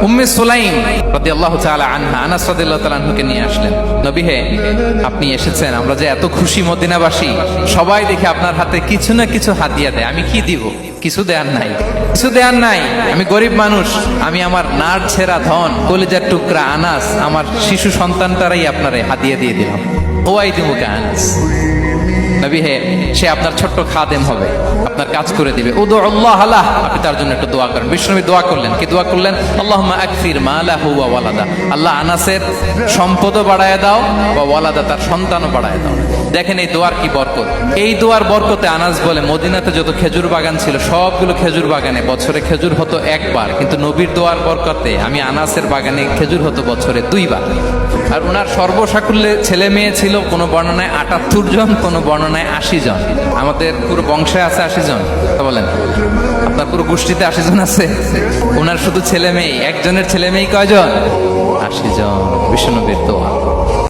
উম্মে সুলাইম রাদিয়াল্লাহু তাআলা আনহা আনাস রাদিয়াল্লাহু তাআলা আনহুকে নিয়ে আসলেন। নবী হে, আপনি এসেছেন, আমরা যে এত খুশি মদিনাবাসী, সবাই দেখে আপনার হাতে কিছু না কিছু হাদিয়া দেয়। আমি কি দিব? কিছু দেয়ার নাই, কিছু দেয়ার নাই। আমি গরিব মানুষ, আমি আমার নাড় ছেঁড়া ধন, কলিজার টুকরা আনাস, আমার শিশু সন্তানটারাই আপনারে হাদিয়া দিয়ে দিলাম। ওয়াই দিমুকা আনাস। নবী হে, সে আপনার ছোট্ট খাদেম হবে, আপনার কাজ করে দিবে। উদু আল্লাহ আলাহ, আপনি তার জন্য একটু দোয়া করেন। বিষ্ণুনবী দোয়া করলেন, কি দোয়া করলেন? আল্লাহুম্মা আকসির মালাহু ওয়া ওয়ালাদা, আল্লাহ আনাসের সম্পদও বাড়ায় দাও, ওয়া ওয়ালাদা, তার সন্তানও বাড়ায় দাও। দেখেন এই দোয়ার কি বরকত। এই দোয়ার বরকতে আনাস বলে মদিনাতে যত খেজুর বাগান ছিল সবগুলো খেজুর বাগানে বছরে খেজুর হতো একবার, কিন্তু নবীর দোয়ার বরকতে আমি আনাসের বাগানে খেজুর হতো বছরে 2 বার। আর ওনার সর্বসাকুল্যে ছেলে মেয়ে ছিল, কোনো বর্ণনায় 78 জন, কোনো বর্ণনায় 80 জন। আমাদের পুরো বংশে আছে 80 জন, বলেন আপনার পুরো গোষ্ঠীতে 80 জন আছে। ওনার শুধু ছেলে মেয়ে, একজনের ছেলে মেয়ে কয়জন? 80 জন। বিশ্বনবীর দোয়া।